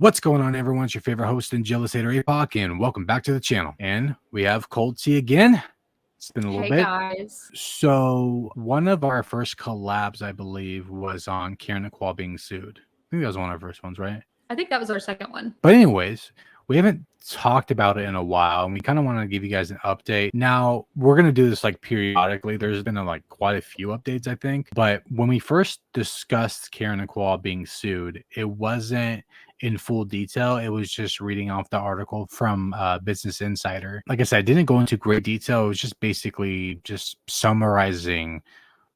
What's going on, everyone? It's your favorite host and Jealousator Apoc, and welcome back to the channel. And we have Cold Tea again. It's been a little bit. Hey guys. So one of our first collabs, I believe, was on Keren Swan being sued. I think that was one of our first ones, right? I think that was our second one. But anyways, we haven't talked about it in a while, and we kind of want to give you guys an update. Now, we're going to do this like periodically. There's been quite a few updates, I think. But when we first discussed Keren Swan being sued, it wasn't in full detail. It was just reading off the article from Business Insider. Like I said, I didn't go into great detail. It was just basically just summarizing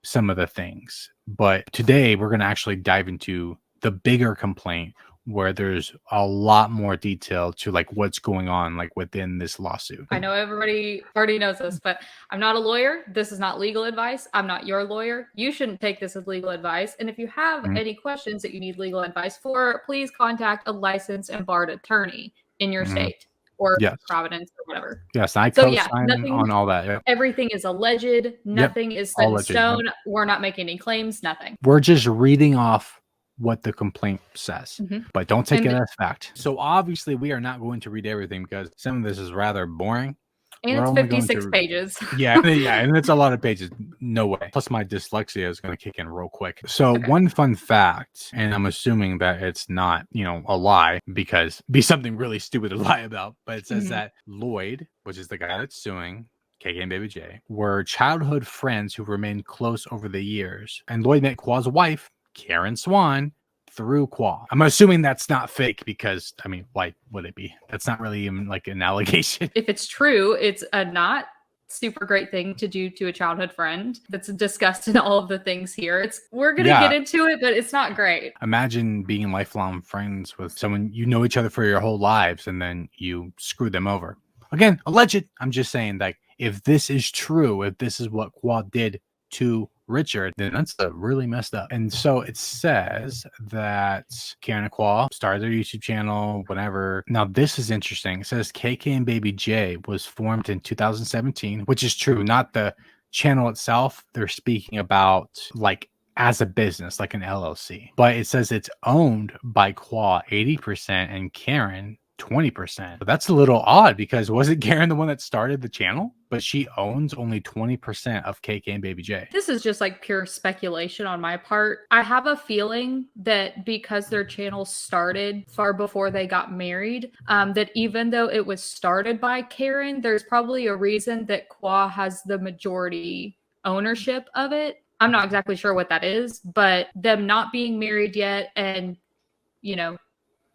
some of the things. But today, we're going to actually dive into the bigger complaint, where there's a lot more detail to like what's going on like within this lawsuit. I know everybody already knows this, but I'm not a lawyer. This is not legal advice. I'm not your lawyer. You shouldn't take this as legal advice. And if you have any questions that you need legal advice for, please contact a licensed and barred attorney in your state or Providence or whatever. Yes, I co-sign on all that. Yep. Everything is alleged. Nothing is set in stone. We're not making any claims. Nothing. We're just reading off what the complaint says, but don't take it as fact. So obviously we are not going to read everything because some of this is rather boring. And it's 56 pages. Yeah, and it's a lot of pages. No way. Plus my dyslexia is going to kick in real quick. So one fun fact, and I'm assuming that it's not, a lie, because it'd be something really stupid to lie about, but it says that Lloyd, which is the guy that's suing KKandbabyJ, were childhood friends who remained close over the years. And Lloyd met Qua's wife, Keren Swan, through Qua. I'm assuming that's not fake because, I mean, why would it be? That's not really even like an allegation. If it's true, it's a not super great thing to do to a childhood friend. That's discussed in all of the things here. We're going to get into it, but it's not great. Imagine being lifelong friends with someone you know each other for your whole lives and then you screw them over. Again, alleged. I'm just saying, like, if this is true, if this is what Qua did to Richard, then that's really messed up. And so it says that Keren Swan started their YouTube channel, whatever. Now this is interesting. It says KKandbabyJ was formed in 2017, which is true. Not the channel itself. They're speaking about like as a business, like an LLC. But it says it's owned by Qua 80% and Keren 20%. But that's a little odd because wasn't Keren the one that started the channel? But she owns only 20% of KKandbabyJ. This is just like pure speculation on my part. I have a feeling that because their channel started far before they got married, that even though it was started by Keren, there's probably a reason that Qua has the majority ownership of it. I'm not exactly sure what that is, but them not being married yet and,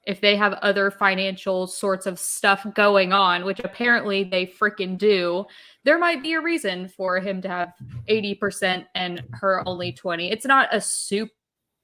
if they have other financial sorts of stuff going on, which apparently they freaking do, there might be a reason for him to have 80% and her only 20%. It's not a super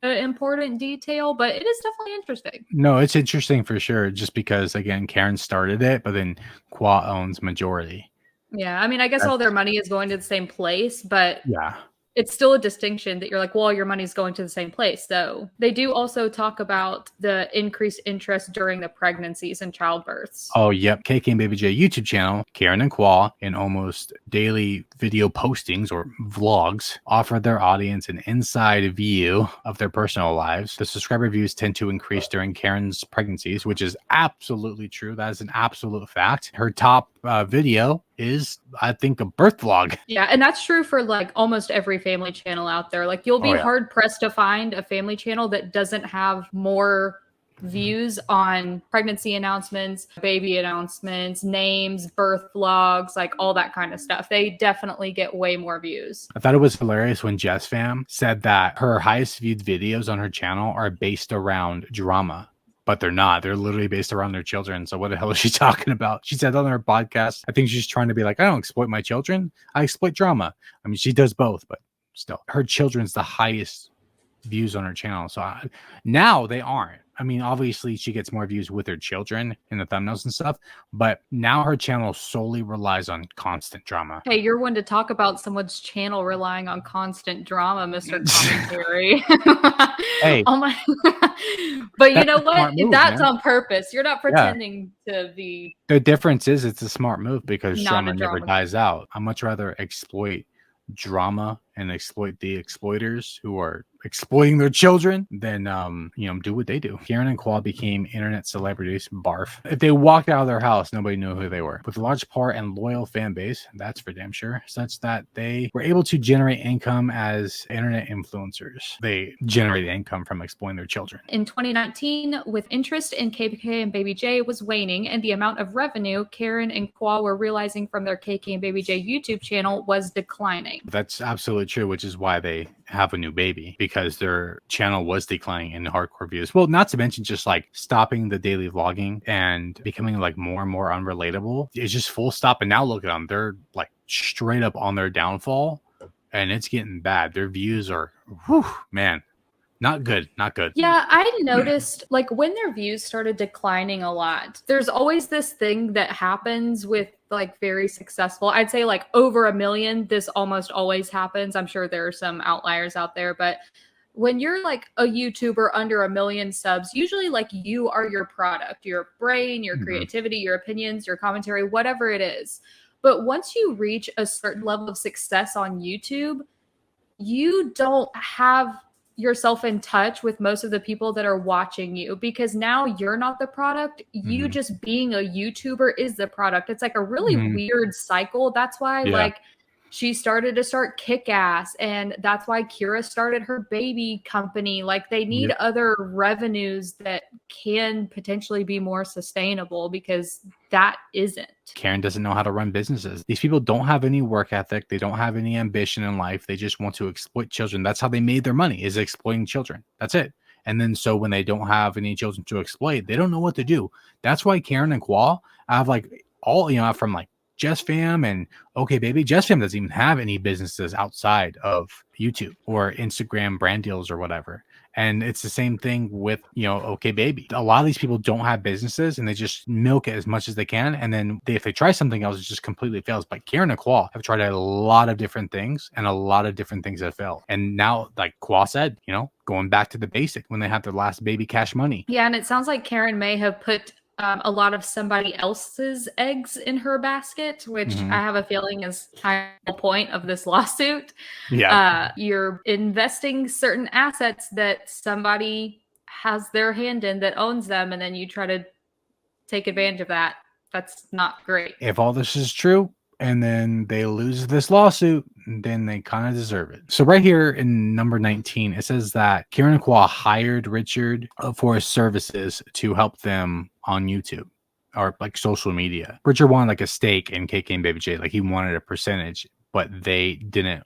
important detail, but it is definitely interesting. No, it's interesting for sure, just because, again, Keren started it, but then Qua owns majority. Yeah, I mean, I guess all their money is going to the same place, but yeah. It's still a distinction that you're like, well, your money's going to the same place. So they do also talk about the increased interest during the pregnancies and childbirths. Oh, yep. KKandbabyJ YouTube channel, Keren and Qua, in almost daily video postings or vlogs, offer their audience an inside view of their personal lives. The subscriber views tend to increase during Keren's pregnancies, which is absolutely true. That is an absolute fact. Her top video is, I think, a birth vlog. Yeah, and that's true for like almost every family channel out there. Like you'll be hard pressed to find a family channel that doesn't have more views on pregnancy announcements, baby announcements, names, birth vlogs, like all that kind of stuff. They definitely get way more views. I thought it was hilarious when Jess Fam said that her highest viewed videos on her channel are based around drama. But they're not. They're literally based around their children. So what the hell is she talking about? She said on her podcast, I think she's trying to be like, I don't exploit my children. I exploit drama. I mean, she does both, but still. Her children's the highest views on her channel. So now they aren't. I mean, obviously she gets more views with her children in the thumbnails and stuff, but now her channel solely relies on constant drama. Hey, you're one to talk about someone's channel relying on constant drama, Mr. Commentary. Hey. Oh my. But you know what? Move, that's on purpose. You're not pretending to be. The difference is it's a smart move because drama never dies out. I'd much rather exploit drama and exploit the exploiters who are exploiting their children, then do what they do. Keren and Kwa became internet celebrities. Barf. If they walked out of their house, nobody knew who they were. With a large part and loyal fan base, that's for damn sure, such that they were able to generate income as internet influencers. They generated income from exploiting their children. In 2019, with interest in KKandbabyJ was waning and the amount of revenue Keren and Kwa were realizing from their KKandbabyJ YouTube channel was declining. That's absolutely true, which is why they have a new baby, because their channel was declining in hardcore views. Well, not to mention just like stopping the daily vlogging and becoming like more and more unrelatable. It's just full stop. And now look at them. They're like straight up on their downfall, and it's getting bad. Their views are, whew, man, not good. Yeah, I noticed like when their views started declining a lot, there's always this thing that happens with like very successful, I'd say like over 1 million. This almost always happens. I'm sure there are some outliers out there, but when you're like a YouTuber under 1 million subs, usually like you are your product, your brain, your creativity, your opinions, your commentary, whatever it is. But once you reach a certain level of success on YouTube, you don't have yourself in touch with most of the people that are watching you, because now you're not the product. You just being a YouTuber is the product. It's like a really weird cycle. That's why like she started to Kick-Ass, and that's why Kira started her baby company. Like they need other revenues that can potentially be more sustainable, because that isn't. Keren doesn't know how to run businesses. These people don't have any work ethic. They don't have any ambition in life. They just want to exploit children. That's how they made their money, is exploiting children. That's it. And then so when they don't have any children to exploit, they don't know what to do. That's why Keren and Kwa have like all, from like Jess Fam and Okay Baby. Jess Fam doesn't even have any businesses outside of YouTube or Instagram brand deals or whatever. And it's the same thing with, Okay Baby. A lot of these people don't have businesses, and they just milk it as much as they can. And then if they try something else, it just completely fails. But Keren and Kwa have tried a lot of different things, and a lot of different things have failed. And now, like Kwa said, going back to the basic when they have their last baby cash money. Yeah, and it sounds like Keren may have put a lot of somebody else's eggs in her basket, which I have a feeling is kind of the point of this lawsuit. Yeah. You're investing certain assets that somebody has their hand in, that owns them, and then you try to take advantage of that. That's not great. If all this is true, and then they lose this lawsuit, then they kind of deserve it. So right here in number 19, it says that Keren and Kwa hired Richard for his services to help them on YouTube or like social media. Richard wanted like a stake in KKandbabyJ, like he wanted a percentage, but they didn't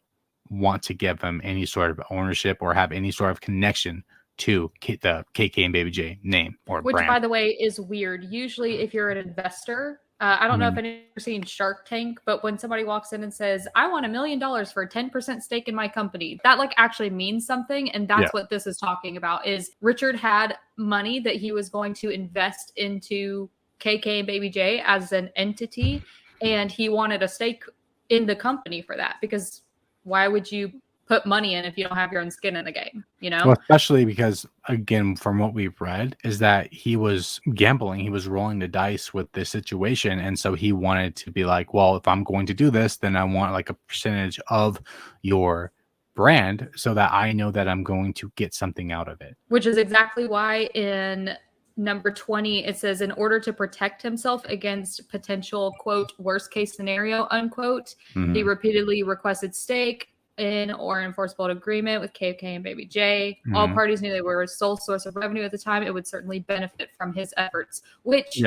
want to give him any sort of ownership or have any sort of connection to the KKandbabyJ name or which, brand. by the way, is weird. Usually, if you're an investor, I don't know if anyone's ever seen Shark Tank, but when somebody walks in and says, "I want $1 million for a 10% stake in my company," that like actually means something, and that's what this is talking about. Is Richard had money that he was going to invest into KKandbabyJ as an entity, and he wanted a stake in the company for that, because why would you put money in if you don't have your own skin in the game, Well, especially because, again, from what we've read, is that he was gambling. He was rolling the dice with this situation. And so he wanted to be like, well, if I'm going to do this, then I want like a percentage of your brand so that I know that I'm going to get something out of it. Which is exactly why in number 20, it says, in order to protect himself against potential, quote, worst case scenario, unquote, he repeatedly requested stake in or enforceable agreement with KKandbabyJ. All parties knew they were his sole source of revenue at the time. It would certainly benefit from his efforts, which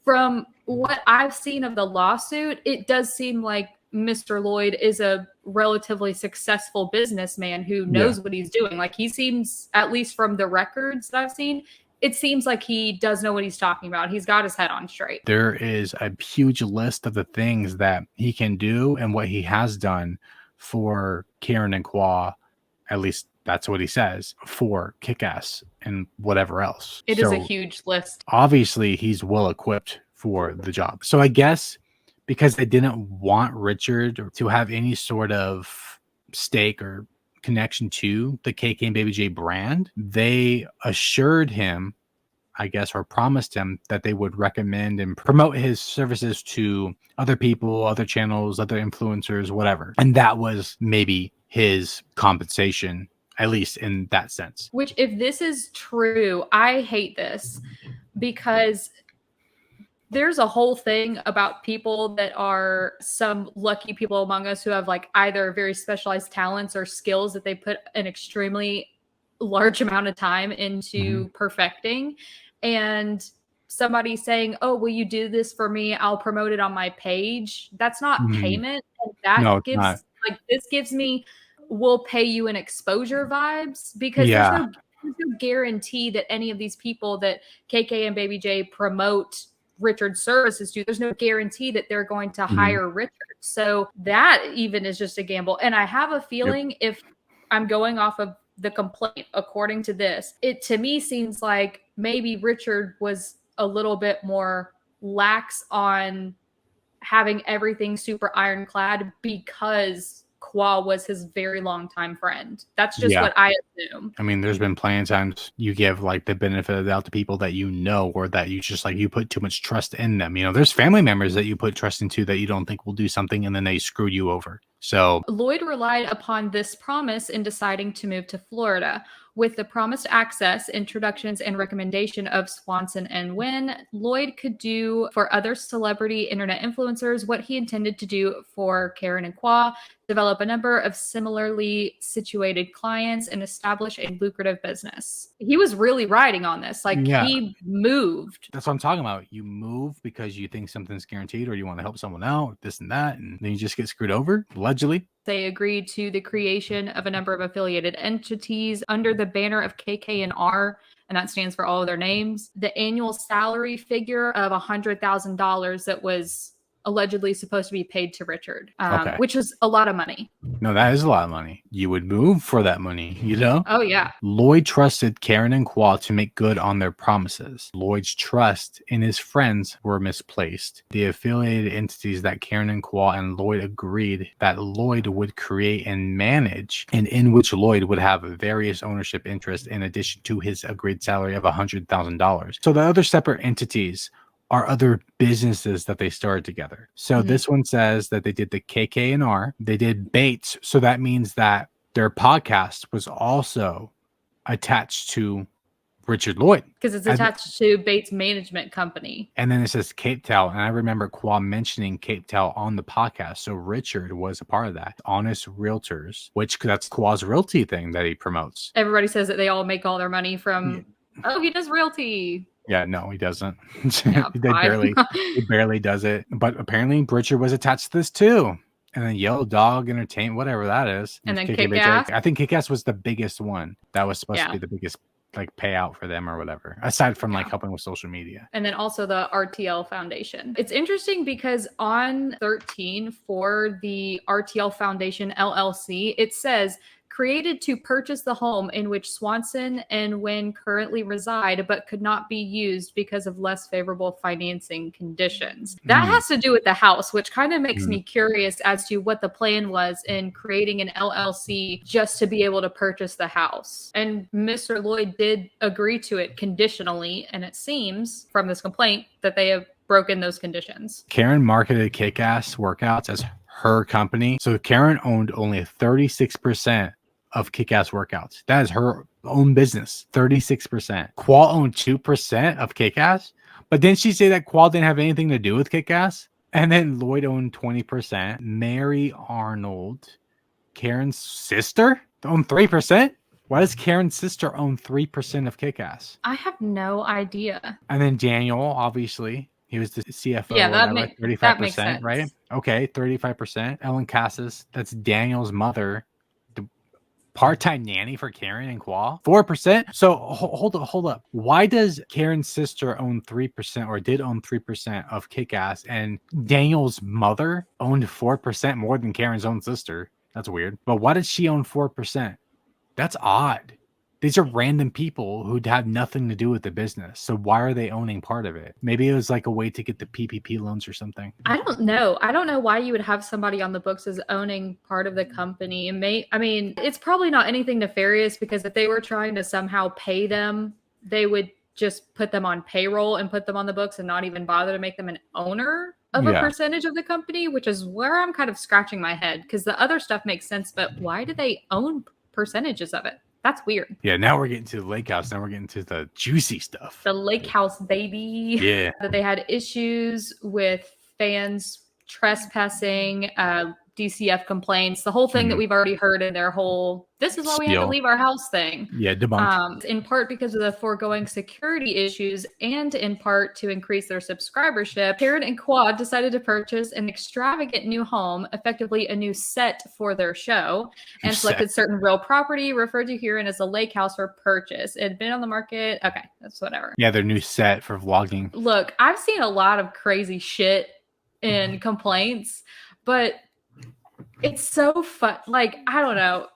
from what I've seen of the lawsuit, it does seem like Mr. Lloyd is a relatively successful businessman who knows what he's doing. Like he seems, at least from the records that I've seen, it seems like he does know what he's talking about. He's got his head on straight. There is a huge list of the things that he can do and what he has done for Keren and Kwa, at least that's what he says, for Kick-Ass and whatever else. It is a huge list. Obviously, he's well equipped for the job. So I guess because they didn't want Richard to have any sort of stake or connection to the KKandbabyJ brand, they assured him, I guess, or promised him that they would recommend and promote his services to other people, other channels, other influencers, whatever. And that was maybe his compensation, at least in that sense. Which, if this is true, I hate this because there's a whole thing about people that are some lucky people among us who have like either very specialized talents or skills that they put an extremely large amount of time into perfecting. And somebody saying, "Oh, will you do this for me? I'll promote it on my page." That's not payment. And that No, it's gives not. like this gives me we'll pay you an exposure vibes because Yeah. there's no guarantee that any of these people that KK and Baby J promote Richard's services to, there's no guarantee that they're going to hire Richard. So that even is just a gamble. And I have a feeling if I'm going off of the complaint, according to this, it to me seems like maybe Richard was a little bit more lax on having everything super ironclad because Qua was his very long time friend. That's just what I assume. I mean, there's been plenty of times you give like the benefit of the doubt to people that you know, or that you just like you put too much trust in them. You know, there's family members that you put trust into that you don't think will do something, and then they screw you over. So Lloyd relied upon this promise in deciding to move to Florida. With the promised access, introductions, and recommendation of Swanson and Wynn, Lloyd could do for other celebrity internet influencers what he intended to do for Keren and Qua, develop a number of similarly situated clients, and establish a lucrative business. He was really riding on this. Like, he moved. That's what I'm talking about. You move because you think something's guaranteed, or you want to help someone out, this and that, and then you just get screwed over, allegedly. They agreed to the creation of a number of affiliated entities under the banner of KKR, and that stands for all of their names. The annual salary figure of $100,000 that was allegedly supposed to be paid to Richard, which was a lot of money. No, that is a lot of money. You would move for that money, you know? Oh, yeah. Lloyd trusted Keren and Qua to make good on their promises. Lloyd's trust in his friends were misplaced. The affiliated entities that Keren and Qua and Lloyd agreed that Lloyd would create and manage, and in which Lloyd would have various ownership interests in addition to his agreed salary of $100,000. So the other separate entities are other businesses that they started together. So this one says that they did the KKR, they did Bates. So that means that their podcast was also attached to Richard Lloyd. Because it's attached to Bates Management Company. And then it says Cape Tal. And I remember Qua mentioning Cape Tal on the podcast. So Richard was a part of that. Honest Realtors, which that's Qua's realty thing that he promotes. Everybody says that they all make all their money from, he does realty. Yeah, no, he doesn't. He barely does it. But apparently Richard was attached to this too. And then Yellow Dog Entertainment, whatever that is. And then Kick-Ass. I think Kick-Ass was the biggest one. That was supposed to be the biggest like payout for them or whatever, aside from like helping with social media. And then also the RTL Foundation. It's interesting because on 13 for the RTL Foundation LLC, it says created to purchase the home in which Swanson and Wynn currently reside, but could not be used because of less favorable financing conditions. That has to do with the house, which kind of makes me curious as to what the plan was in creating an LLC just to be able to purchase the house. And Mr. Lloyd did agree to it conditionally, and it seems from this complaint that they have broken those conditions. Keren marketed Kick-Ass Workouts as her company. So Keren owned only 36% of Kick-Ass Workouts. That is her own business. 36%. Qua owned 2% of Kick-Ass. But didn't she say that Qua didn't have anything to do with Kick-Ass? And then Lloyd owned 20%. Mary Arnold, Keren's sister, owned 3%. Why does Keren's sister own 3% of Kick-Ass? I have no idea. And then Daniel, obviously, he was the CFO. Yeah, that 35%, right? Okay, 35%. Ellen Cassis, that's Daniel's mother. The part-time nanny for Keren and Qua, 4%. So hold up. Why does Keren's sister own 3% or did own 3% of Kick-Ass, and Daniel's mother owned 4% more than Keren's own sister? That's weird. But why did she own 4%? That's odd. These are random people who'd have nothing to do with the business. So why are they owning part of it? Maybe it was like a way to get the PPP loans or something. I don't know. I don't know why you would have somebody on the books as owning part of the company. I mean, it's probably not anything nefarious, because if they were trying to somehow pay them, they would just put them on payroll and put them on the books and not even bother to make them an owner. of a Yeah. percentage of the company, which is where I'm kind of scratching my head because the other stuff makes sense, but why do they own percentages of it? That's weird. Yeah, now we're getting to the lake house. Now we're getting to the juicy stuff. The lake house, baby. Yeah. That they had issues with fans trespassing, DCF complaints, the whole thing that we've already heard in their whole "this is why we had to Spiel. leave our house" thing. Yeah, debunked. In part because of the foregoing security issues and in part to increase their subscribership, Karen and Quad decided to purchase an extravagant new home, effectively a new set for their show, and selected certain real property referred to herein as a lake house for purchase. It had been on the market. Okay, that's whatever. Yeah, their new set for vlogging. Look, I've seen a lot of crazy shit in complaints, but it's so fun. Like, I don't know.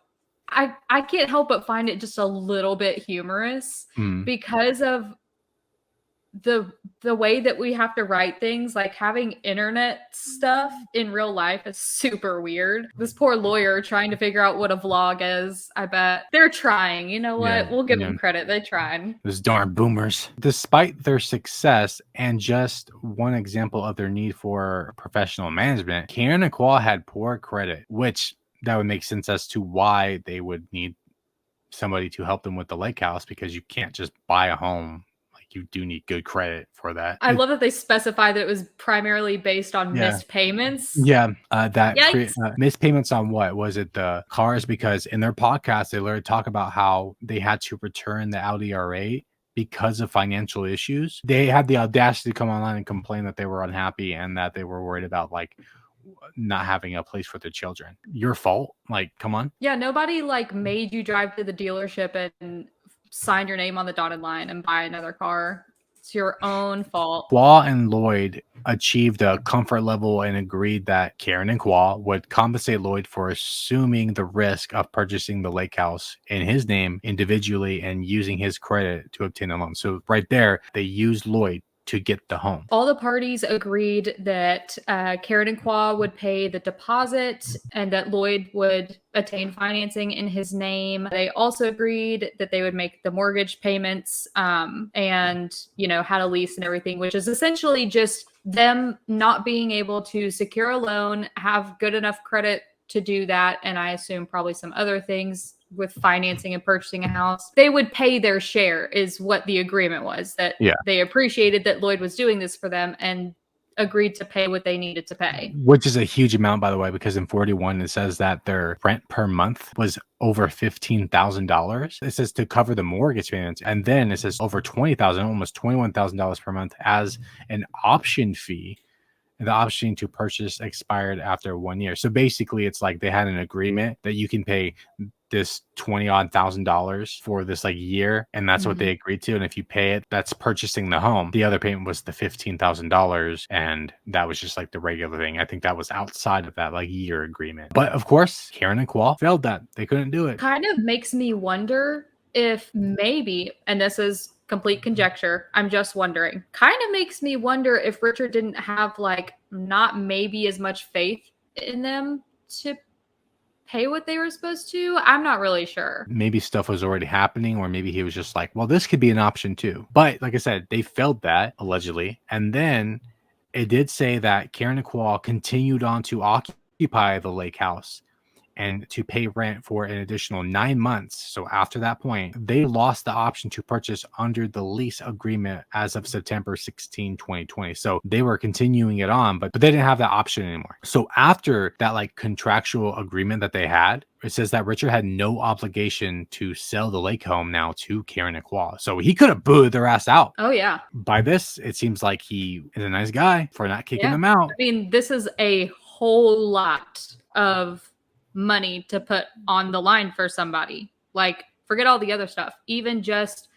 I can't help but find it just a little bit humorous because of the way that we have to write things. Like, having internet stuff in real life is super weird. This poor lawyer trying to figure out what a vlog is. I bet they're trying. You know what? Yeah, We'll give them credit. They tried. Those darn boomers. Despite their success and just one example of their need for professional management, Karen and Qual had poor credit, which that would make sense as to why they would need somebody to help them with the lake house, because you can't just buy a home. Like, you do need good credit for that. I love that they specify that it was primarily based on missed payments. Yeah, missed payments on what? Was it the cars? Because in their podcast, they literally talk about how they had to return the Audi R8 because of financial issues. They had the audacity to come online and complain that they were unhappy and that they were worried about like not having a place for their children. Your fault. Like, come on. Yeah, nobody like made you drive to the dealership and sign your name on the dotted line and buy another car. It's your own fault. Qual and Lloyd achieved a comfort level and agreed that Karen and Qual would compensate Lloyd for assuming the risk of purchasing the lake house in his name individually and using his credit to obtain a loan. So right there, they used Lloyd to get the home. All the parties agreed that Karen and Qua would pay the deposit and that Lloyd would attain financing in his name. They also agreed that they would make the mortgage payments and, you know, had a lease and everything, which is essentially just them not being able to secure a loan, have good enough credit to do that. And I assume probably some other things with financing and purchasing a house. They would pay their share is what the agreement was, that they appreciated that Lloyd was doing this for them and agreed to pay what they needed to pay. Which is a huge amount, by the way, because in 41, it says that their rent per month was over $15,000. It says to cover the mortgage payments. And then it says over $20,000, almost $21,000 per month as an option fee. The option to purchase expired after 1 year. So basically, it's like they had an agreement that you can pay this $20,000 for this like year, and that's what they agreed to. And if you pay it, that's purchasing the home. The other payment was the $15,000, and that was just like the regular thing. I think that was outside of that like year agreement. But of course, Karen and Qual failed that. They couldn't do it. Kind of makes me wonder if maybe, and this is complete conjecture, I'm just wondering, kind of makes me wonder if Richard didn't have like not maybe as much faith in them to pay what they were supposed to. I'm not really sure. Maybe stuff was already happening, or maybe he was just like, well, this could be an option too. But like I said, they failed that allegedly. And then it did say that Karen and Qual continued on to occupy the lake house and to pay rent for an additional 9 months. So after that point, they lost the option to purchase under the lease agreement as of September 16, 2020. So they were continuing it on, but they didn't have that option anymore. So after that like contractual agreement that they had, it says that Richard had no obligation to sell the lake home now to Karen and Qual. So he could have booed their ass out. Oh, yeah. By this, it seems like he is a nice guy for not kicking them out. I mean, this is a whole lot of money to put on the line for somebody. Like, forget all the other stuff. Even just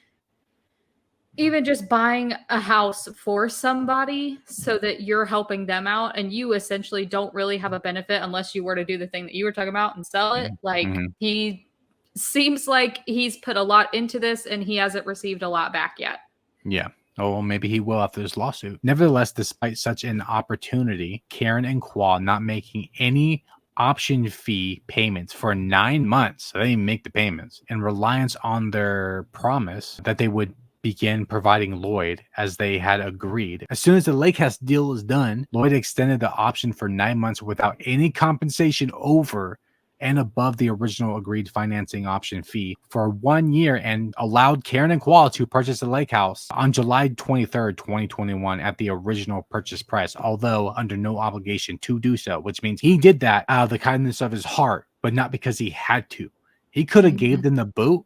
buying a house for somebody so that you're helping them out and you essentially don't really have a benefit unless you were to do the thing that you were talking about and sell it. Like, he seems like he's put a lot into this and he hasn't received a lot back yet. Yeah. Oh, well, maybe he will after this lawsuit. Nevertheless, despite such an opportunity, Karen and Qual not making any option fee payments for 9 months, so they didn't make the payments, in reliance on their promise that they would began providing Lloyd as they had agreed. As soon as the lake house deal was done, Lloyd extended the option for 9 months without any compensation over and above the original agreed financing option fee for 1 year, and allowed Keren and Qual to purchase the lake house on July 23rd, 2021 at the original purchase price, although under no obligation to do so, which means he did that out of the kindness of his heart, but not because he had to. He could have gave them the boot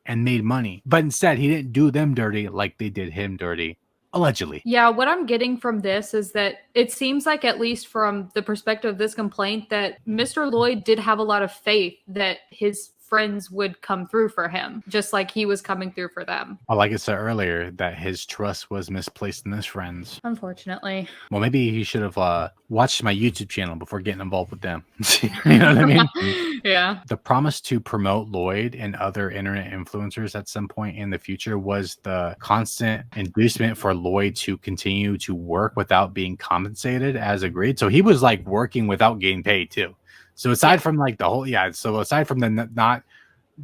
and made money, but instead he didn't do them dirty like they did him dirty. Allegedly. Yeah, what I'm getting from this is that it seems like, at least from the perspective of this complaint, that Mr. Lloyd did have a lot of faith that his friends would come through for him, just like he was coming through for them. Well, like I said earlier, that his trust was misplaced in his friends. Unfortunately. Well, maybe he should have watched my YouTube channel before getting involved with them. You know what I mean? Yeah. The promise to promote Lloyd and other internet influencers at some point in the future was the constant inducement for Lloyd to continue to work without being compensated as agreed. So he was like working without getting paid too. So aside from like the whole, so aside from the not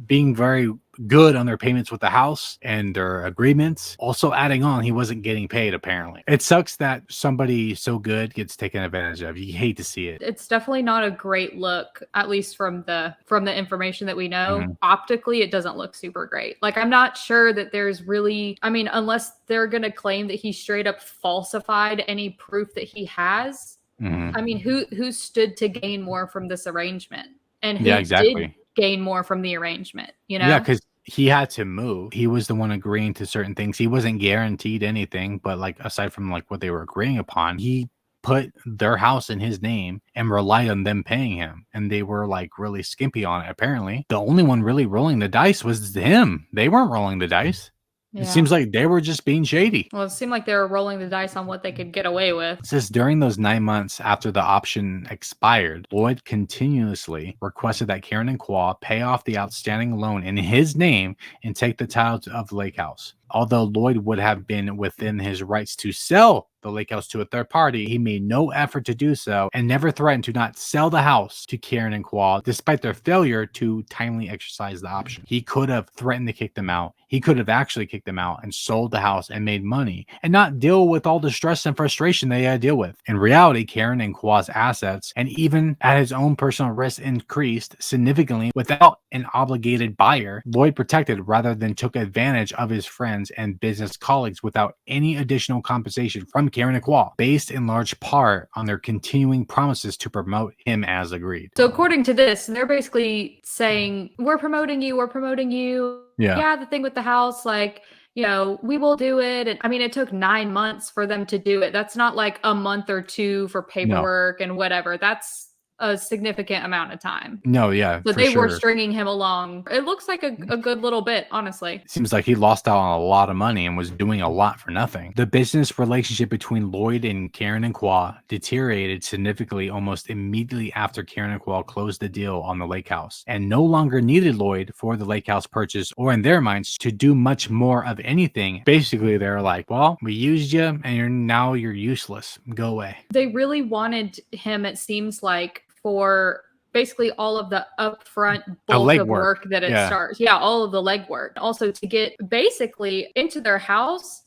being very good on their payments with the house and their agreements, also adding on, he wasn't getting paid apparently. It sucks that somebody so good gets taken advantage of. You hate to see it. It's definitely not a great look, at least from the information that we know. Optically, it doesn't look super great. Like, I'm not sure that there's really, I mean, unless they're going to claim that he straight up falsified any proof that he has. I mean, who stood to gain more from this arrangement? And who did gain more from the arrangement, you know? Yeah, because he had to move. He was the one agreeing to certain things. He wasn't guaranteed anything, but like aside from like what they were agreeing upon, he put their house in his name and relied on them paying him. And they were like really skimpy on it. Apparently, the only one really rolling the dice was him. They weren't rolling the dice. Yeah. It seems like they were just being shady. Well, it seemed like they were rolling the dice on what they could get away with. It says during those 9 months after the option expired, Lloyd continuously requested that Keren and Qual pay off the outstanding loan in his name and take the title of the lake house. Although Lloyd would have been within his rights to sell the lake house to a third party, he made no effort to do so and never threatened to not sell the house to Keren and Qual, despite their failure to timely exercise the option. He could have threatened to kick them out. He could have actually kicked them out and sold the house and made money and not deal with all the stress and frustration they had to deal with. In reality, Keren and Qual's assets, and even at his own personal risk, increased significantly without an obligated buyer. Lloyd protected rather than took advantage of his friends and business colleagues without any additional compensation from Keren and Qual, based in large part on their continuing promises to promote him as agreed. So according to this, they're basically saying, we're promoting you, we're promoting you. Yeah, the thing with the house, like, you know, we will do it. And I mean, it took 9 months for them to do it. That's not like a month or two for paperwork and whatever. That's a significant amount of time. No, yeah. So they were stringing him along. It looks like a good little bit, honestly. Seems like he lost out on a lot of money and was doing a lot for nothing. The business relationship between Lloyd and Keren and Qual deteriorated significantly almost immediately after Keren and Qual closed the deal on the lake house and no longer needed Lloyd for the lake house purchase, or in their minds to do much more of anything. Basically, they're like, well, we used you and now you're useless. Go away. They really wanted him, it seems like, for basically all of the upfront bulk of work that it starts. Yeah, all of the legwork. Also, to get basically into their house,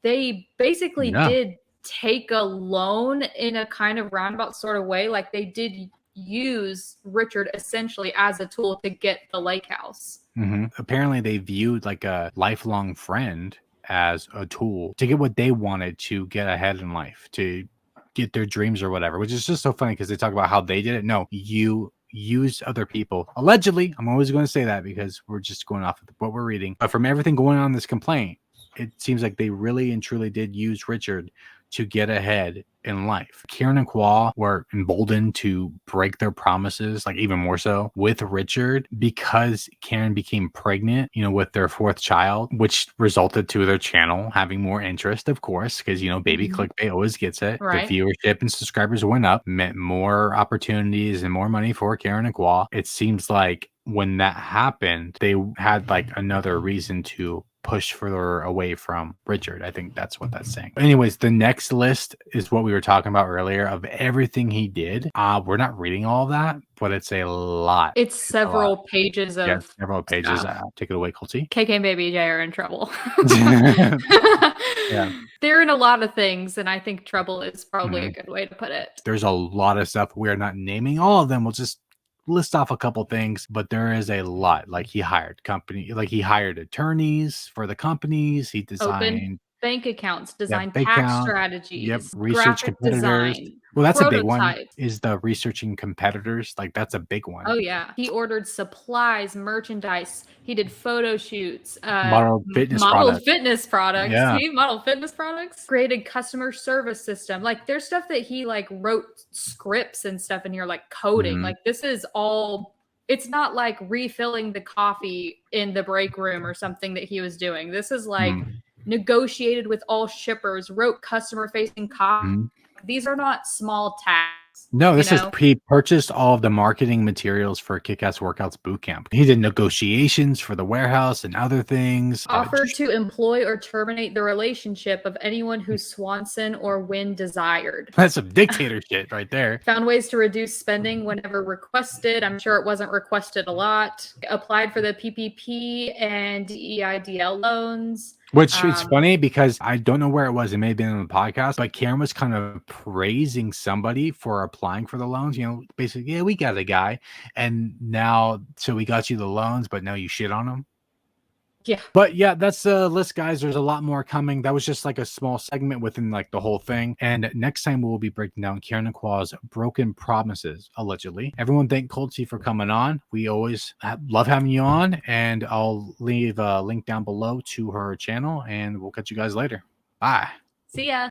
they basically did take a loan in a kind of roundabout sort of way. Like, they did use Richard essentially as a tool to get the lake house. Apparently, they viewed like a lifelong friend as a tool to get what they wanted to get ahead in life, to get their dreams or whatever, which is just so funny because they talk about how they did it. No, you used other people. Allegedly, I'm always going to say that because we're just going off of what we're reading. But from everything going on in this complaint, it seems like they really and truly did use Richard to get ahead in life. Keren and Qual were emboldened to break their promises, like even more so with Richard, because Keren became pregnant, you know, with their fourth child, which resulted to their channel having more interest, of course, because, you know, baby clickbait always gets it. Right. The viewership and subscribers went up, meant more opportunities and more money for Keren and Qual. It seems like when that happened, they had like another reason to push further away from Richard. I think that's what that's saying. Anyways, the next list is what we were talking about earlier of everything he did. We're not reading all of that, but it's a lot. It's A lot. several pages of Yes, several pages. stuff. Take it away, Colty. KKandbabyJ are in trouble. Yeah. They're in a lot of things, and I think trouble is probably a Mhm. good way to put it. There's a lot of stuff. We are not naming all of them. We'll just list off a couple things, but there is a lot. Like he hired attorneys for the companies. He designed Open bank accounts, design bank tax account. strategies, Research graphic competitors. design, Well, that's a big one. prototypes. Is the researching competitors. Like that's a big one. Oh yeah, he ordered supplies, merchandise. He did photo shoots, Model fitness modeled products. fitness products. Yeah. See, model fitness products. Created customer service system. Like there's stuff that he like wrote scripts and stuff in here, like coding. Mhm. Like this is all. It's not like refilling the coffee in the break room or something that he was doing. This is like negotiated with all shippers, wrote customer facing copy. Mhm. These are not small tasks. No, this you is know? he purchased all of the marketing materials for Kick-Ass Workouts Bootcamp. He did negotiations for the warehouse and other things. Offered to employ or terminate the relationship of anyone who Swanson or Wynn desired. That's some dictator shit right there. Found ways to reduce spending whenever requested. I'm sure it wasn't requested a lot. Applied for the PPP and EIDL loans. Which is funny because I don't know where it was. It may have been on the podcast, but Karen was kind of praising somebody for applying for the loans. You know, basically, yeah, we got a guy, and now so we got you the loans, but now you shit on him. Yeah. But yeah, that's the list, guys. There's a lot more coming. That was just like a small segment within like the whole thing. And next time we'll be breaking down Karen Qua's broken promises, allegedly. Everyone thank Colty for coming on. We always love having you on. And I'll leave a link down below to her channel. And we'll catch you guys later. Bye. See ya.